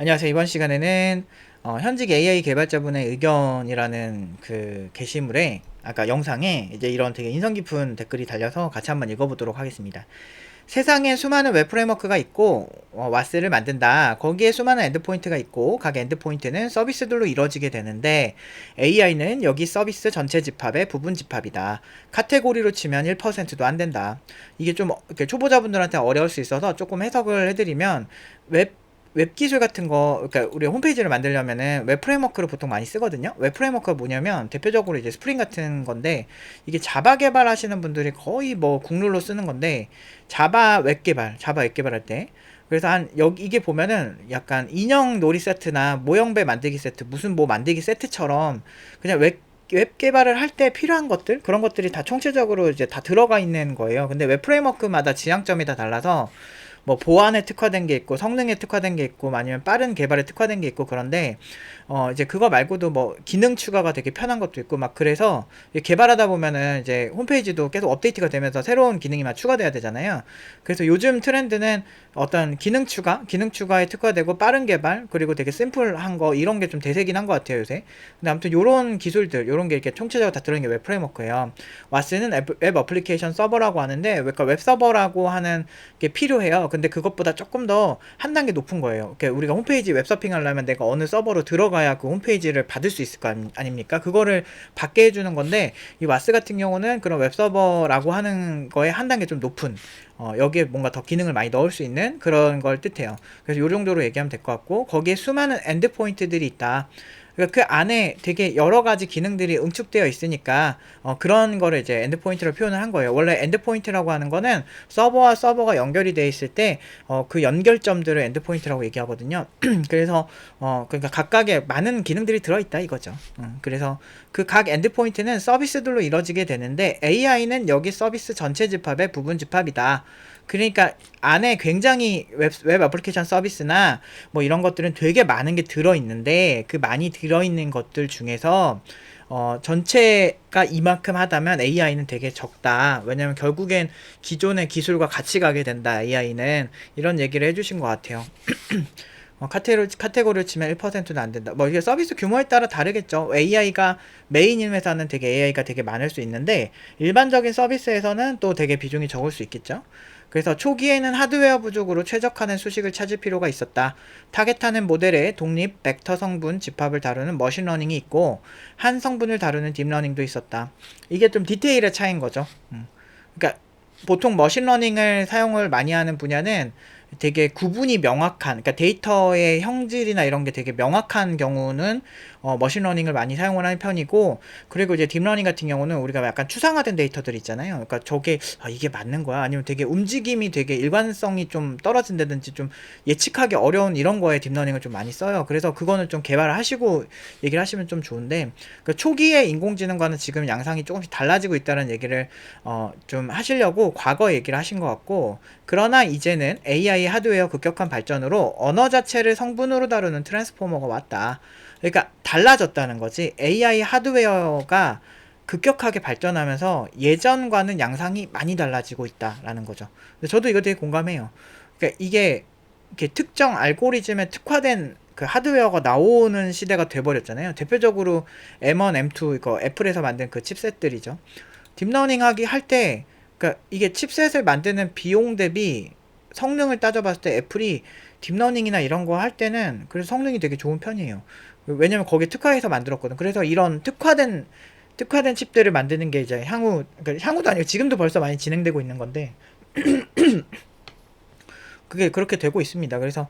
안녕하세요. 이번 시간에는 현직 AI 개발자분의 의견이라는 그 게시물에 아까 영상에 이제 이런 되게 인상 깊은 댓글이 달려서 같이 한번 읽어보도록 하겠습니다. 세상에 수많은 웹 프레임워크가 있고 와스를 만든다. 거기에 수많은 엔드포인트가 있고 각 엔드포인트는 서비스들로 이루어지게 되는데 AI는 여기 서비스 전체 집합의 부분 집합이다. 카테고리로 치면 1%도 안 된다. 이게 좀 이렇게 초보자분들한테 어려울 수 있어서 조금 해석을 해드리면 웹 기술 같은 거, 그러니까 우리 홈페이지를 만들려면은 웹 프레임워크를 보통 많이 쓰거든요. 웹 프레임워크가 뭐냐면 대표적으로 이제 스프링 같은 건데 이게 자바 개발하시는 분들이 거의 뭐 국룰로 쓰는 건데 자바 웹 개발할 때 그래서 한 여기 이게 보면은 약간 인형 놀이 세트나 모형배 만들기 세트 무슨 뭐 만들기 세트처럼 그냥 웹 개발을 할 때 필요한 것들 그런 것들이 다 총체적으로 이제 다 들어가 있는 거예요. 근데 웹 프레임워크마다 지향점이 다 달라서 뭐 보안에 특화된 게 있고 성능에 특화된 게 있고 아니면 빠른 개발에 특화된 게 있고 그런데 이제 그거 말고도 뭐 기능 추가가 되게 편한 것도 있고 막 그래서 개발하다 보면은 이제 홈페이지도 계속 업데이트가 되면서 새로운 기능이 막 추가돼야 되잖아요. 그래서 요즘 트렌드는 어떤 기능 추가에 특화되고 빠른 개발 그리고 되게 심플한 거 이런 게 좀 대세긴 한 것 같아요 요새. 근데 아무튼 요런 기술들 요런 게 이렇게 총체적으로 다 들어있는 게 웹 프레임워크예요. 와스는 웹 어플리케이션 서버라고 하는데 그러니까 웹 서버라고 하는 게 필요해요. 근데 그것보다 조금 더 한 단계 높은 거예요. 그러니까 우리가 홈페이지 웹서핑 하려면 내가 어느 서버로 들어가야 그 홈페이지를 받을 수 있을 거 아닙니까? 그거를 받게 해주는 건데 이 와스 같은 경우는 그런 웹서버라고 하는 거에 한 단계 좀 높은 여기에 뭔가 더 기능을 많이 넣을 수 있는 그런 걸 뜻해요. 그래서 요 정도로 얘기하면 될 것 같고 거기에 수많은 엔드포인트들이 있다. 그러니까 그 안에 되게 여러 가지 기능들이 응축되어 있으니까 그런 거를 이제 엔드포인트로 표현을 한 거예요. 원래 엔드포인트라고 하는 거는 서버와 서버가 연결이 돼 있을 때 그 연결점들을 엔드포인트라고 얘기하거든요. 그래서 그러니까 각각의 많은 기능들이 들어있다 이거죠. 그래서 그 각 엔드포인트는 서비스들로 이루어지게 되는데 AI는 여기 서비스 전체 집합의 부분 집합이다. 그러니까 안에 굉장히 웹 애플리케이션 서비스나 뭐 이런 것들은 되게 많은 게 들어있는데 그 많이 들어있는 것들 중에서 전체가 이만큼 하다면 AI는 되게 적다. 왜냐면 결국엔 기존의 기술과 같이 가게 된다. AI는 이런 얘기를 해주신 것 같아요. 카테고리를 치면 1%는 안 된다. 뭐 이게 서비스 규모에 따라 다르겠죠. AI가 메인인 회사는 되게 AI가 되게 많을 수 있는데 일반적인 서비스에서는 또 되게 비중이 적을 수 있겠죠. 그래서 초기에는 하드웨어 부족으로 최적화된 수식을 찾을 필요가 있었다. 타겟하는 모델의 독립 벡터 성분 집합을 다루는 머신러닝이 있고 한 성분을 다루는 딥러닝도 있었다. 이게 좀 디테일의 차이인 거죠. 그러니까 보통 머신러닝을 사용을 많이 하는 분야는 되게 구분이 명확한, 그러니까 데이터의 형질이나 이런 게 되게 명확한 경우는 머신러닝을 많이 사용을 하는 편이고, 그리고 이제 딥러닝 같은 경우는 우리가 약간 추상화된 데이터들 있잖아요. 그러니까 저게 이게 맞는 거야? 아니면 되게 움직임이 되게 일관성이 좀 떨어진다든지 좀 예측하기 어려운 이런 거에 딥러닝을 좀 많이 써요. 그래서 그거는 좀 개발을 하시고 얘기를 하시면 좀 좋은데, 그 초기에 인공지능과는 지금 양상이 조금씩 달라지고 있다는 얘기를 좀 하시려고 과거 얘기를 하신 것 같고, 그러나 이제는 AI 하드웨어 급격한 발전으로 언어 자체를 성분으로 다루는 트랜스포머가 왔다. 그러니까 달라졌다는 거지. AI 하드웨어가 급격하게 발전하면서 예전과는 양상이 많이 달라지고 있다라는 거죠. 근데 저도 이거 되게 공감해요. 그러니까 이게 이렇게 특정 알고리즘에 특화된 그 하드웨어가 나오는 시대가 돼버렸잖아요. 대표적으로 M1, M2 이거 애플에서 만든 그 칩셋들이죠. 딥러닝 하기 할 때, 그러니까 이게 칩셋을 만드는 비용 대비 성능을 따져봤을 때 애플이 딥러닝이나 이런 거 할 때는 그래서 성능이 되게 좋은 편이에요. 왜냐면 거기에 특화해서 만들었거든. 그래서 이런 특화된 칩들을 만드는 게 이제 그러니까 향후도 아니고 지금도 벌써 많이 진행되고 있는 건데 그게 그렇게 되고 있습니다. 그래서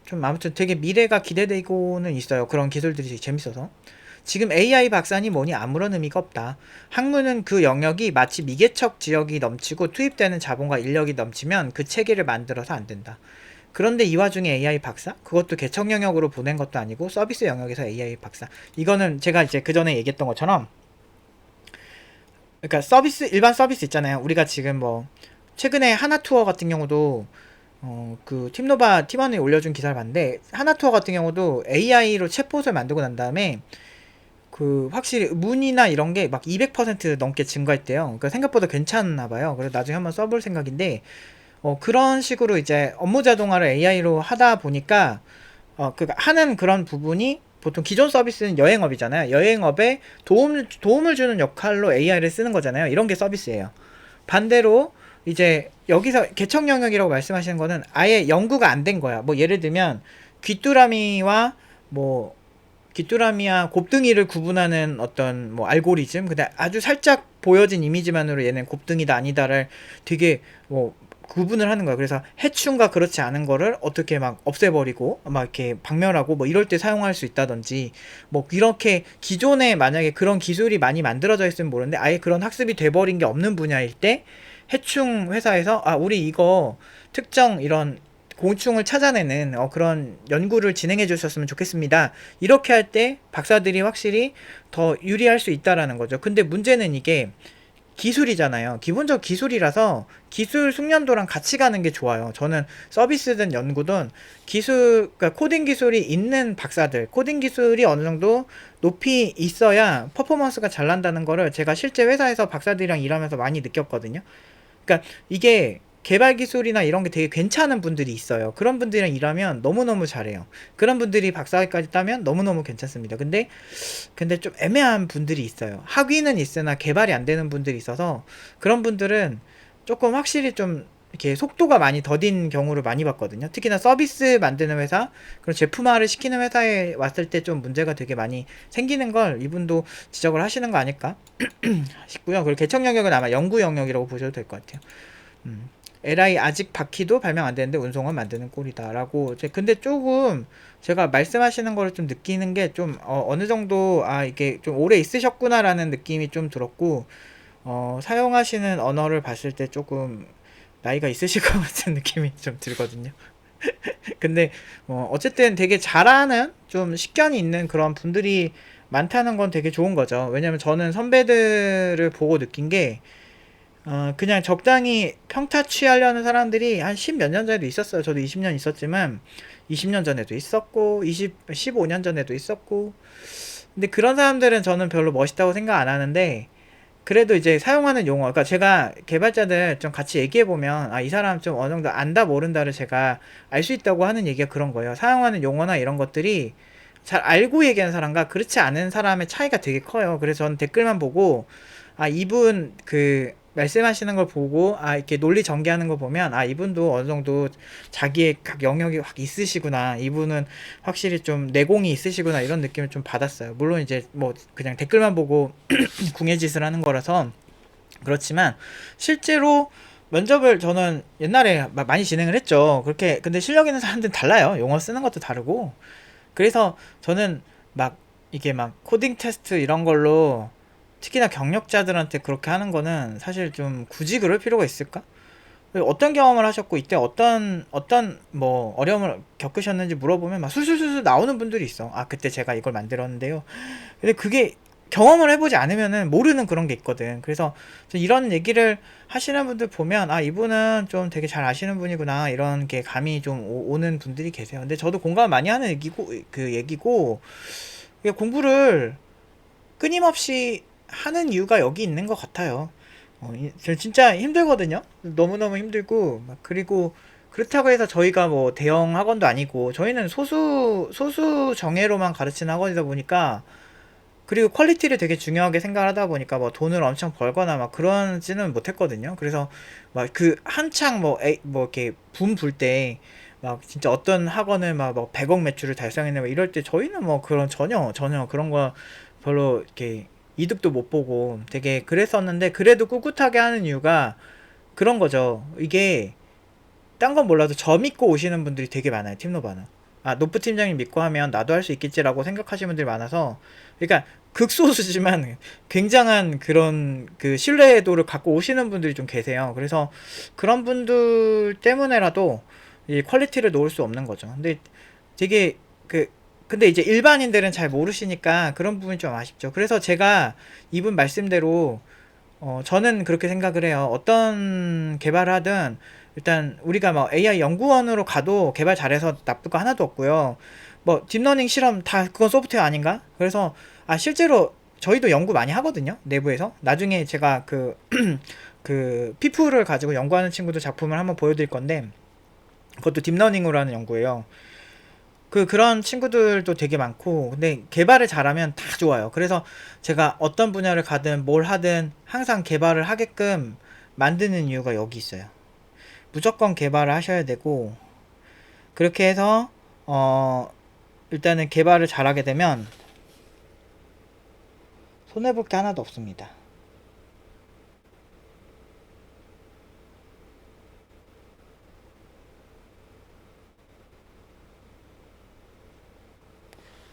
좀 아무튼 되게 미래가 기대되고는 있어요. 그런 기술들이 되게 재밌어서. 지금 AI 박사니 뭐니 아무런 의미가 없다. 학문은 그 영역이 마치 미개척 지역이 넘치고 투입되는 자본과 인력이 넘치면 그 체계를 만들어서 안 된다. 그런데 이 와중에 AI 박사? 그것도 개척 영역으로 보낸 것도 아니고 서비스 영역에서 AI 박사. 이거는 제가 이제 그 전에 얘기했던 것처럼 그러니까 일반 서비스 있잖아요. 우리가 지금 뭐 최근에 하나투어 같은 경우도 그 팀노바 팀원이 올려준 기사를 봤는데 하나투어 같은 경우도 AI로 챗봇을 만들고 난 다음에 그 확실히 문의나 이런 게 막 200% 넘게 증가했대요. 그러니까 생각보다 괜찮나 봐요. 그래서 나중에 한번 써볼 생각인데 그런 식으로 이제 업무 자동화를 AI로 하다 보니까 그 하는 그런 부분이 보통 기존 서비스는 여행업이잖아요. 여행업에 도움을 주는 역할로 AI를 쓰는 거잖아요. 이런 게 서비스예요. 반대로 이제 여기서 개척 영역이라고 말씀하시는 거는 아예 연구가 안 된 거야. 뭐 예를 들면 귀뚜라미와 뭐 귀뚜라미와 곱등이를 구분하는 어떤 뭐 알고리즘, 근데 아주 살짝 보여진 이미지만으로 얘는 곱등이다 아니다를 되게 뭐 구분을 하는 거야. 그래서 해충과 그렇지 않은 거를 어떻게 막 없애버리고 막 이렇게 박멸하고 뭐 이럴 때 사용할 수 있다든지, 뭐 이렇게 기존에 만약에 그런 기술이 많이 만들어져 있으면 모르는데 아예 그런 학습이 돼버린 게 없는 분야일 때 해충 회사에서 우리 이거 특정 이런 곤충을 찾아내는 그런 연구를 진행해 주셨으면 좋겠습니다. 이렇게 할 때 박사들이 확실히 더 유리할 수 있다라는 거죠. 근데 문제는 이게 기술이잖아요. 기본적 기술이라서 기술 숙련도랑 같이 가는 게 좋아요. 저는 서비스든 연구든 그러니까 코딩 기술이 있는 박사들, 코딩 기술이 어느 정도 높이 있어야 퍼포먼스가 잘 난다는 거를 제가 실제 회사에서 박사들이랑 일하면서 많이 느꼈거든요. 그러니까 이게 개발 기술이나 이런 게 되게 괜찮은 분들이 있어요. 그런 분들이랑 일하면 너무너무 잘해요. 그런 분들이 박사학위까지 따면 너무너무 괜찮습니다. 근데 좀 애매한 분들이 있어요. 학위는 있으나 개발이 안 되는 분들이 있어서 그런 분들은 조금 확실히 좀 이렇게 속도가 많이 더딘 경우를 많이 봤거든요. 특히나 서비스 만드는 회사, 그리고 제품화를 시키는 회사에 왔을 때 좀 문제가 되게 많이 생기는 걸 이분도 지적을 하시는 거 아닐까 싶고요. 그리고 개척 영역은 아마 연구 영역이라고 보셔도 될 것 같아요. LI 아직 바퀴도 발명 안 되는데 운송은 만드는 꼴이다라고. 근데 조금 제가 말씀하시는 거를 좀 느끼는 게 좀 어느 정도 이게 좀 오래 있으셨구나라는 느낌이 좀 들었고, 사용하시는 언어를 봤을 때 조금 나이가 있으실 것 같은 느낌이 좀 들거든요. 근데 어쨌든 되게 잘하는 좀 식견이 있는 그런 분들이 많다는 건 되게 좋은 거죠. 왜냐면 저는 선배들을 보고 느낀 게 그냥 적당히 평타 취하려는 사람들이 한 10 몇 년 전에도 있었어요. 저도 20년 있었지만 20년 전에도 있었고 15년 전에도 있었고, 근데 그런 사람들은 저는 별로 멋있다고 생각 안 하는데, 그래도 이제 사용하는 용어, 그러니까 제가 개발자들 좀 같이 얘기해 보면 이 사람 좀 어느 정도 안다 모른다를 제가 알 수 있다고 하는 얘기가 그런 거예요. 사용하는 용어나 이런 것들이 잘 알고 얘기하는 사람과 그렇지 않은 사람의 차이가 되게 커요. 그래서 저는 댓글만 보고 이분 말씀하시는 걸 보고 이렇게 논리 전개하는 거 보면 이분도 어느 정도 자기의 각 영역이 확 있으시구나, 이분은 확실히 좀 내공이 있으시구나, 이런 느낌을 좀 받았어요. 물론 이제 뭐 그냥 댓글만 보고 궁예짓을 하는 거라서 그렇지만, 실제로 면접을 저는 옛날에 많이 진행을 했죠. 그렇게. 근데 실력 있는 사람들은 달라요. 용어 쓰는 것도 다르고. 그래서 저는 이게 코딩 테스트 이런 걸로 특히나 경력자들한테 그렇게 하는 거는 사실 좀 굳이 그럴 필요가 있을까? 어떤 경험을 하셨고 이때 어떤 뭐 어려움을 겪으셨는지 물어보면 술술술술 나오는 분들이 있어. 그때 제가 이걸 만들었는데요. 근데 그게 경험을 해보지 않으면은 모르는 그런 게 있거든. 그래서 이런 얘기를 하시는 분들 보면 이분은 좀 되게 잘 아시는 분이구나, 이런 게 감이 좀 오는 분들이 계세요. 근데 저도 공감을 많이 하는 얘기고 공부를 끊임없이 하는 이유가 여기 있는 것 같아요. 저 진짜 힘들거든요. 너무너무 힘들고, 그리고 그렇다고 해서 저희가 뭐 대형 학원도 아니고 저희는 소수 정예로만 가르치는 학원이다 보니까, 그리고 퀄리티를 되게 중요하게 생각을 하다 보니까 뭐 돈을 엄청 벌거나 그러지는 못했거든요. 그래서 한창 뭐 이렇게 붐 불 때 진짜 어떤 학원을 100억 매출을 달성했네 이럴 때 저희는 뭐 그런 전혀 그런 거 별로 이렇게 이득도 못 보고 되게 그랬었는데, 그래도 꿋꿋하게 하는 이유가 그런 거죠. 이게 딴 건 몰라도 저 믿고 오시는 분들이 되게 많아요. 팀노바는. 노프 팀장님 믿고 하면 나도 할 수 있겠지라고 생각하시는 분들이 많아서, 그러니까 극소수지만 굉장한 그런 신뢰도를 갖고 오시는 분들이 좀 계세요. 그래서 그런 분들 때문에라도 이 퀄리티를 놓을 수 없는 거죠. 근데 되게 근데 이제 일반인들은 잘 모르시니까 그런 부분이 좀 아쉽죠. 그래서 제가 이분 말씀대로 저는 그렇게 생각을 해요. 어떤 개발을 하든 일단 우리가 AI 연구원으로 가도 개발 잘해서 나쁠 거 하나도 없고요. 딥러닝 실험 다 그건 소프트웨어 아닌가? 그래서 실제로 저희도 연구 많이 하거든요, 내부에서. 나중에 제가 피플을 가지고 연구하는 친구들 작품을 한번 보여드릴 건데, 그것도 딥러닝으로 하는 연구예요. 그런 친구들도 되게 많고, 근데 개발을 잘하면 다 좋아요. 그래서 제가 어떤 분야를 가든 뭘 하든 항상 개발을 하게끔 만드는 이유가 여기 있어요. 무조건 개발을 하셔야 되고, 그렇게 해서 일단은 개발을 잘하게 되면 손해볼 게 하나도 없습니다.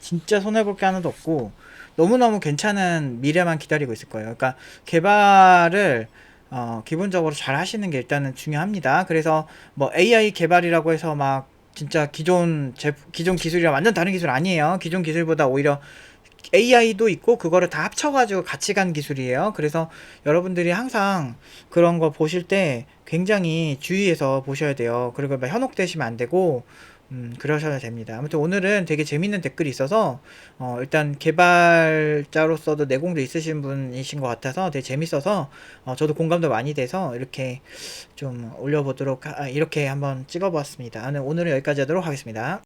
진짜 손해볼 게 하나도 없고 너무너무 괜찮은 미래만 기다리고 있을 거예요. 그러니까 개발을 기본적으로 잘 하시는 게 일단은 중요합니다. 그래서 뭐 AI 개발이라고 해서 막 진짜 기존 기술이랑 완전 다른 기술 아니에요. 기존 기술보다 오히려 AI도 있고 그거를 다 합쳐가지고 같이 간 기술이에요. 그래서 여러분들이 항상 그런 거 보실 때 굉장히 주의해서 보셔야 돼요. 그리고 막 현혹되시면 안 되고 그러셔야 됩니다. 아무튼 오늘은 되게 재밌는 댓글이 있어서 일단 개발자로서도 내공도 있으신 분이신 것 같아서 되게 재밌어서 저도 공감도 많이 돼서 이렇게 좀 올려보도록 이렇게 한번 찍어보았습니다. 오늘은 여기까지 하도록 하겠습니다.